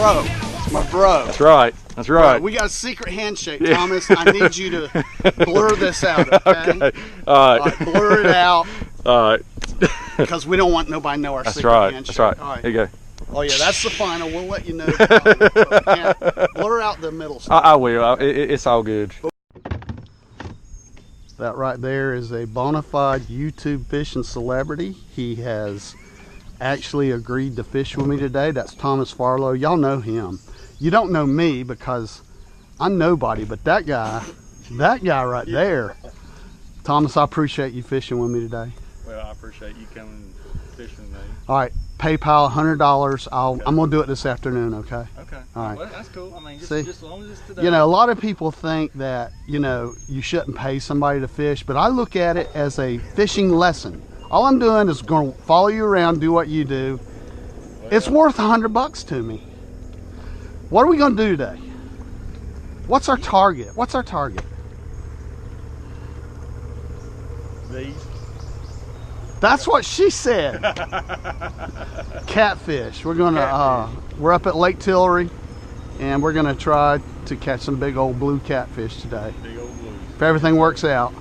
bro. It's my bro. That's right. That's right. Bro, we got a secret handshake, Thomas. I need you to blur this out, okay? Okay. All right. Blur it out. All right. Because we don't want nobody to know our secret handshake. That's right. All right. Here you go. Oh yeah, that's the final. We'll let you know. Blur out the middle stuff. I will. It's all good. That right there is a bona fide YouTube fishing celebrity. He has actually agreed to fish with me today. That's Thomas Farlow. Y'all know him. You don't know me because I'm nobody, but that guy right there. Thomas, I appreciate you fishing with me today. Well, I appreciate you coming fishing with me. All right, PayPal $100. I'm gonna do it this afternoon. Okay. Okay. All right. Well, that's cool. I mean, just as long as it's today. You know, a lot of people think that, you know, you shouldn't pay somebody to fish, but I look at it as a fishing lesson. All I'm doing is going to follow you around, do what you do. Well, it's worth $100 to me. What are we going to do today? What's our target? What's our target? These. That's what she said. Catfish. We're gonna we're up at Lake Tillery, and we're gonna try to catch some big old blue catfish today. Big old blue. If everything works out.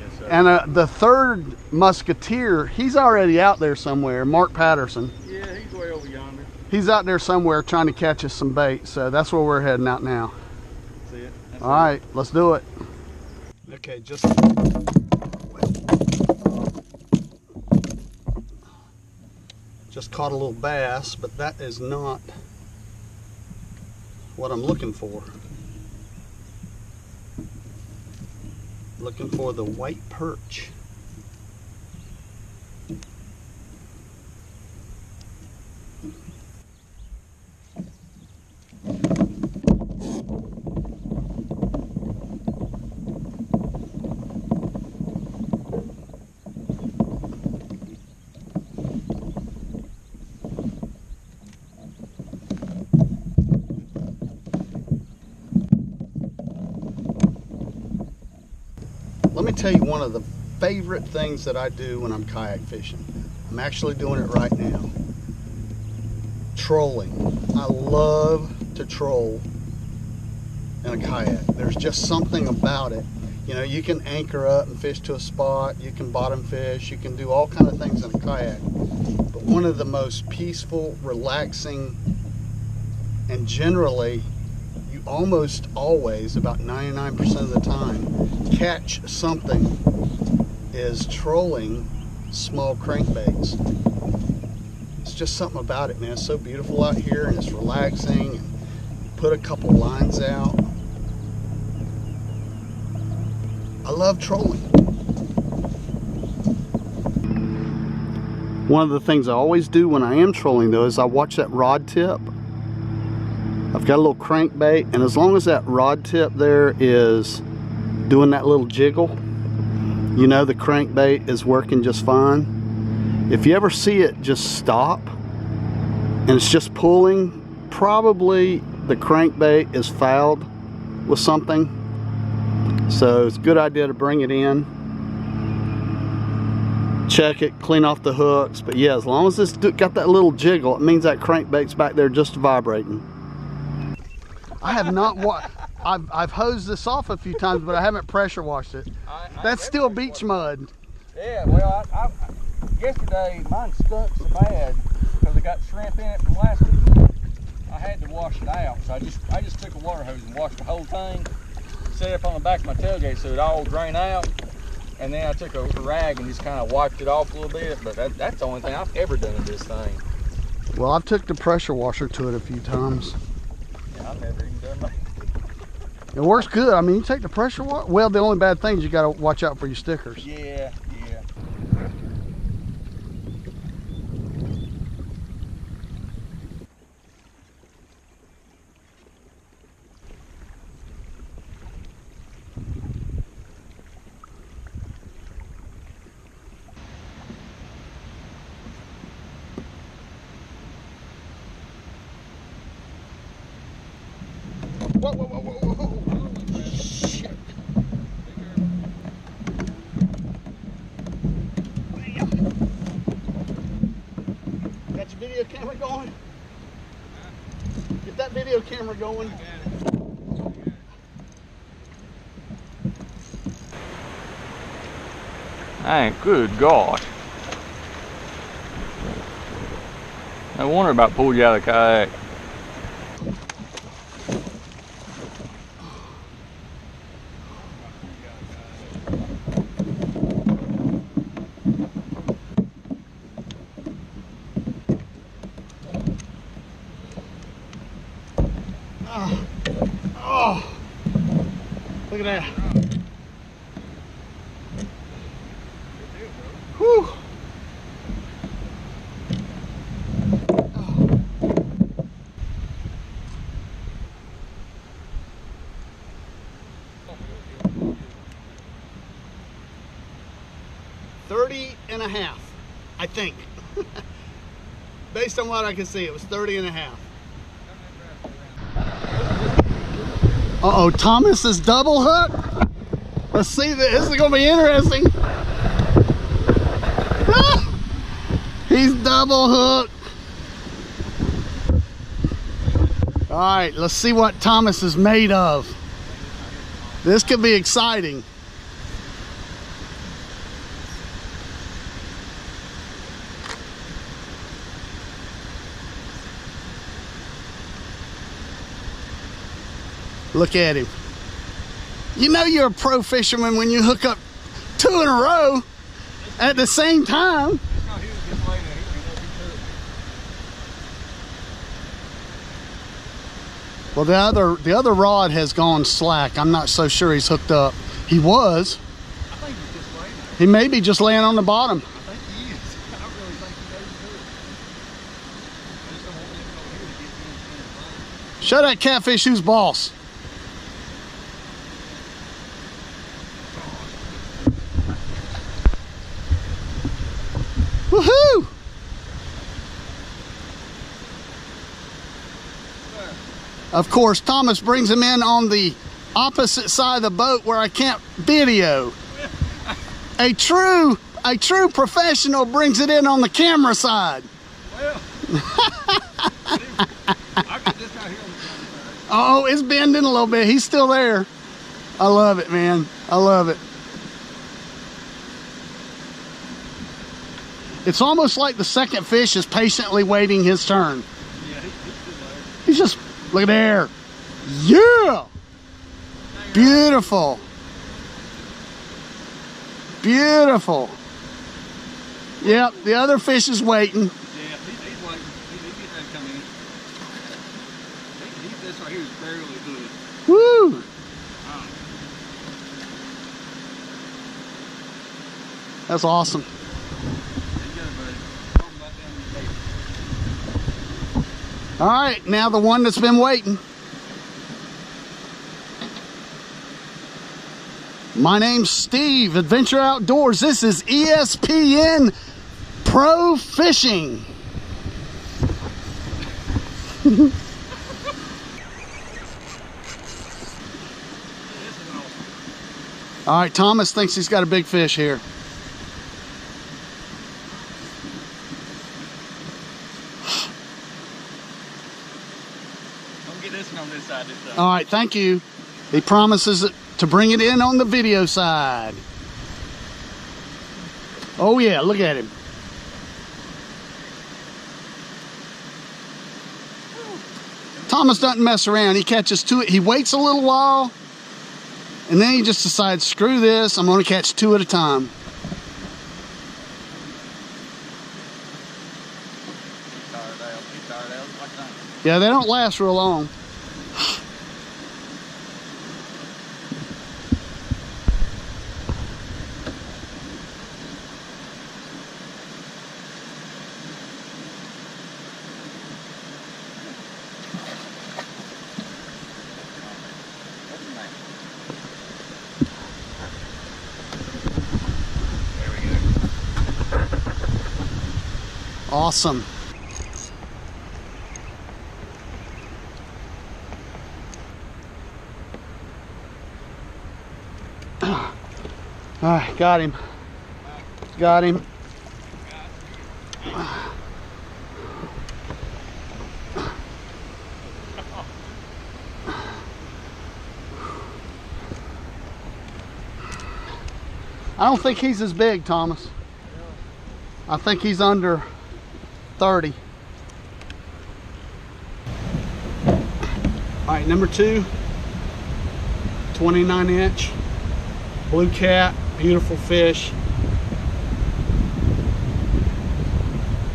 Yes, sir. And the third musketeer, he's already out there somewhere. Mark Patterson. Yeah, he's way over yonder. He's out there somewhere trying to catch us some bait. So that's where we're heading out now. That's it. All right, let's do it. Okay, just caught a little bass, but that is not what I'm looking for. Looking for the white perch. Let me tell you one of the favorite things that I do when I'm kayak fishing. I'm actually doing it right now. Trolling. I love to troll in a kayak. There's just something about it. You know, you can anchor up and fish to a spot. You can bottom fish. You can do all kind of things in a kayak. But one of the most peaceful, relaxing, and generally, you almost always, about 99% of the time, catch something is trolling small crankbaits. It's just something about it, man. It's so beautiful out here and it's relaxing. And put a couple lines out. I love trolling. One of the things I always do when I am trolling though is I watch that rod tip. I've got a little crankbait, and as long as that rod tip there is doing that little jiggle, you know the crankbait is working just fine. If you ever see it just stop and it's just pulling, probably the crankbait is fouled with something. So it's a good idea to bring it in, check it, clean off the hooks. But yeah, as long as it's got that little jiggle, it means that crankbait's back there just vibrating. I have not I've hosed this off a few times, but I haven't pressure washed it. That's still beach mud. Yeah, well, I yesterday mine stunk so bad because it got shrimp in it from last week. I had to wash it out, so I just took a water hose and washed the whole thing, set it up on the back of my tailgate so it all drain out, and then I took a rag and just kind of wiped it off a little bit. But that's the only thing I've ever done to this thing. Well, I've took the pressure washer to it a few times. Yeah, I've never even done that. It works good. I mean, you take the pressure washer. Well, the only bad thing is you got to watch out for your stickers. Yeah, yeah. Whoa, whoa, whoa, whoa, whoa. Shit. Got your video camera going? Get that that video camera going. Hey, good God. No wonder about pulled you out of the kayak. Oh, look at that. Whew. Oh. 30 and a half, I think. Based on what I can see, it was 30 and a half. Uh-oh, Thomas is double hooked. Let's see, this is gonna be interesting. He's double hooked. All right, let's see what Thomas is made of. This could be exciting. Look at him. You know you're a pro fisherman when you hook up 2 in a row at the same time. Well, the other rod has gone slack. I'm not so sure he's hooked up. He was. I think he's just laying there. He may be just laying on the bottom. I think he is. I don't really think he knows who. I just don't want him over here to get in. Show that catfish who's boss. Woohoo! Of course, Thomas brings him in on the opposite side of the boat where I can't video. A true professional brings it in on the camera side. Well, I got this out here on the camera side. Oh, it's bending a little bit. He's still there. I love it, man. I love it. It's almost like the second fish is patiently waiting his turn. Yeah, he's still there. He's just, look at there. Yeah! Beautiful. Beautiful. Yep, the other fish is waiting. Yeah, he's waiting. He's getting ready to come in. This right here is barely good. Woo! That's awesome. All right, now the one that's been waiting. My name's Steve, Adventure Outdoors. This is ESPN Pro Fishing. All right, Thomas thinks he's got a big fish here. On this side this time. All right, thank you. He promises to bring it in on the video side. Oh yeah, look at him. Thomas doesn't mess around. He catches two. He waits a little while, and then he just decides, screw this, I'm going to catch 2 at a time. Yeah, they don't last real long. Awesome. All right, got him. Got him. I don't think he's as big, Thomas. I think he's under 30. All right, number 2, 29-inch blue cat, beautiful fish.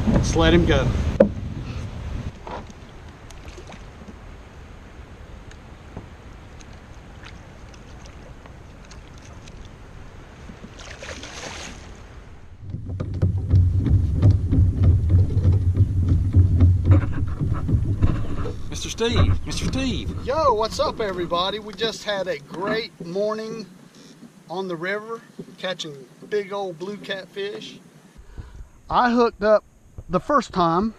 Let's let him go. Mr. Steve. Yo, what's up everybody? We just had a great morning on the river catching big old blue catfish. I hooked up the first time.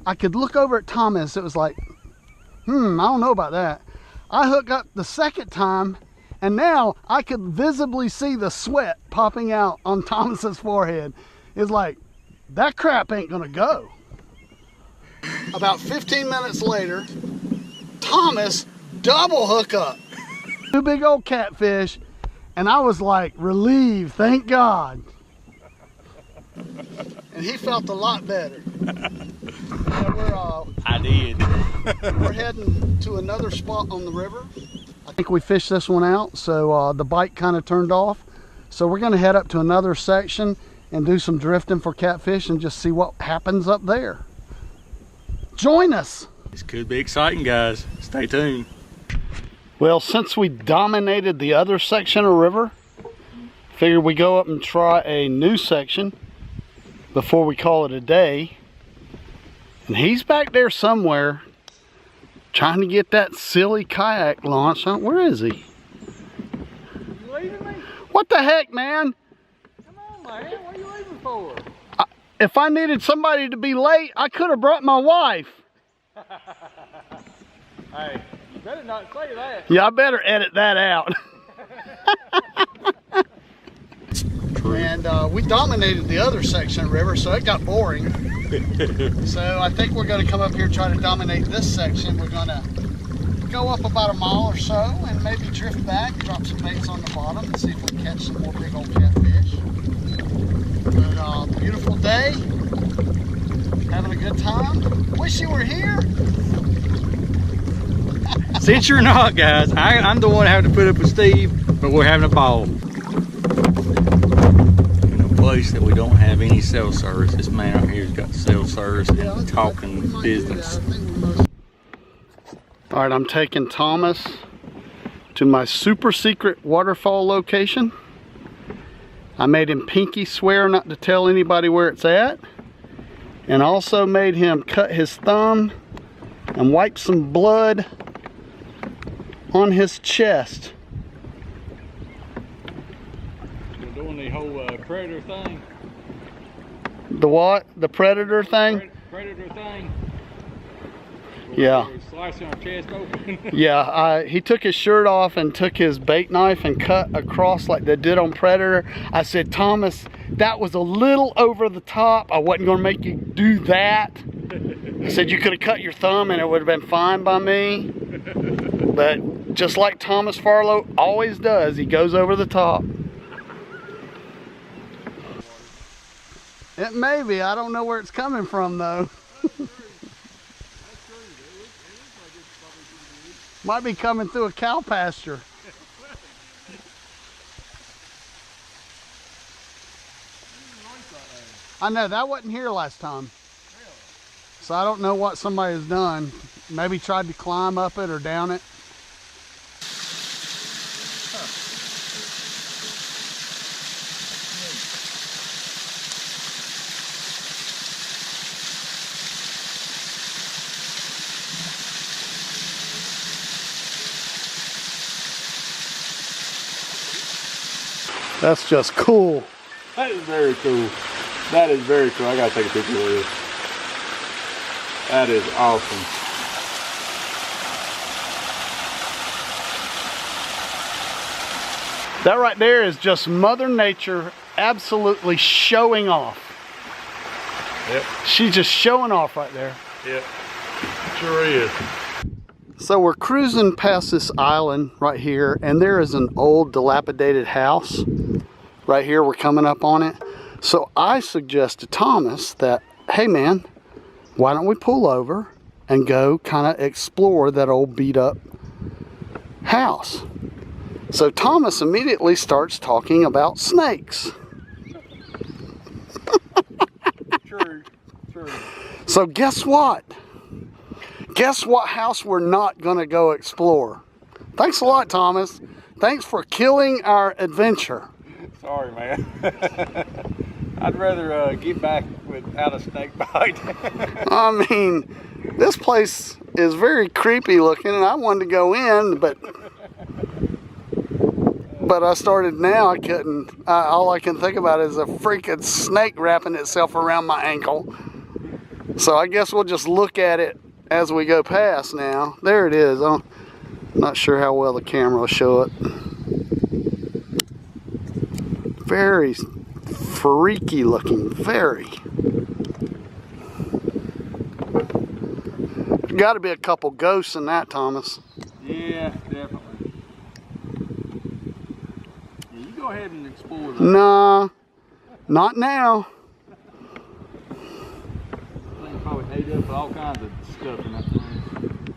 I could look over at Thomas. It was like, I don't know about that. I hooked up the second time and now I could visibly see the sweat popping out on Thomas's forehead. It's like, that crap ain't gonna go. About 15 minutes later, Thomas double hook up. 2 big old catfish, and I was like relieved, thank God. And he felt a lot better. I did. We're heading to another spot on the river. I think we fished this one out, so the bite kind of turned off. So we're gonna head up to another section and do some drifting for catfish and just see what happens up there. Join us. This could be exciting, guys. Stay tuned. Well, since we dominated the other section of river, figured we go up and try a new section before we call it a day. And he's back there somewhere trying to get that silly kayak launched. Where is he? You leaving me? What the heck, man? Come on, man. What are you leaving for? If I needed somebody to be late, I could have brought my wife. Hey, you better not say that. Yeah, I better edit that out. And we dominated the other section of the river, so it got boring. So I think we're going to come up here and try to dominate this section. We're going to go up about a mile or so and maybe drift back, drop some baits on the bottom and see if we can catch some more big old catfish. But beautiful day, having a good time. Wish you were here. Since you're not, guys, I'm the one having to put up with Steve, but we're having a ball. In a place that we don't have any cell service. This man out here's got cell service and talking business. All right, I'm taking Thomas to my super secret waterfall location. I made him pinky swear not to tell anybody where it's at, and also made him cut his thumb and wipe some blood on his chest. We're doing the whole predator thing. The what? The predator thing? Predator thing. Yeah. Slicing our chest open. Yeah, he took his shirt off and took his bait knife and cut across like they did on Predator. I said, Thomas, that was a little over the top. I wasn't gonna make you do that. I said, you could have cut your thumb and it would have been fine by me. But just like Thomas Farlow always does, he goes over the top. It may be, I don't know where it's coming from though. Might be coming through a cow pasture. I know, that wasn't here last time. So I don't know what somebody's done. Maybe tried to climb up it or down it. That's just cool. That is very cool. That is very cool. I gotta take a picture of this. That is awesome. That right there is just Mother Nature absolutely showing off. Yep. She's just showing off right there. Yep. Sure is. So we're cruising past this island right here, and there is an old dilapidated house Right here, we're coming up on it. So I suggested to Thomas that, hey man, why don't we pull over and go kind of explore that old beat up house? So Thomas immediately starts talking about snakes. True. So guess what? Guess what house we're not gonna go explore? Thanks a lot, Thomas. Thanks for killing our adventure. Sorry, man. I'd rather get back without a snake bite. I mean, this place is very creepy looking, and I wanted to go in, but I started now. I couldn't. All I can think about is a freaking snake wrapping itself around my ankle. So I guess we'll just look at it as we go past now. There it is. I'm not sure how well the camera will show it. Very freaky looking, very. Got to be a couple ghosts in that, Thomas. Yeah, definitely. Yeah, you go ahead and explore that. Nah, not now. Thing probably ate up all kinds of stuff in that thing.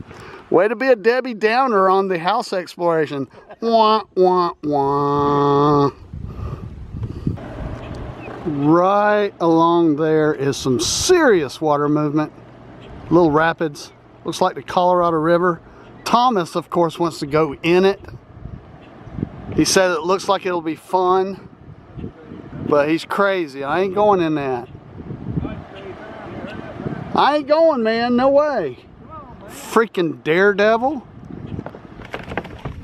Way to be a Debbie Downer on the house exploration. Wah, wah, wah. Right along there is some serious water movement. Little rapids. Looks like the Colorado River. Thomas, of course, wants to go in it. He said it looks like it'll be fun, but he's crazy. I ain't going in that. I ain't going, man. No way. Freaking daredevil.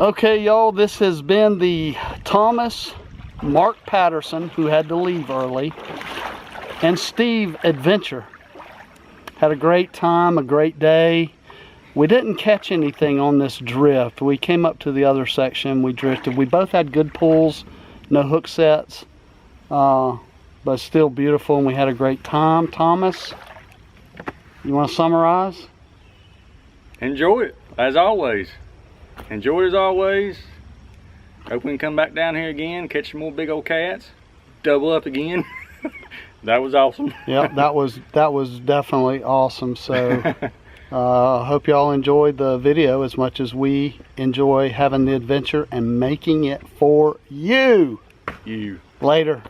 Okay, y'all, this has been the Thomas, Mark Patterson, who had to leave early, and Steve adventure. Had a great time, a great day. We didn't catch anything on this drift. We came up to the other section, we drifted. We both had good pulls, no hook sets, but still beautiful, and we had a great time. Thomas, you want to summarize? Enjoy it, as always. Enjoy it as always. Hope we can come back down here again, catch some more big old cats, double up again. That was awesome. Yeah, that was definitely awesome. So hope y'all enjoyed the video as much as we enjoy having the adventure and making it for you. You. Later.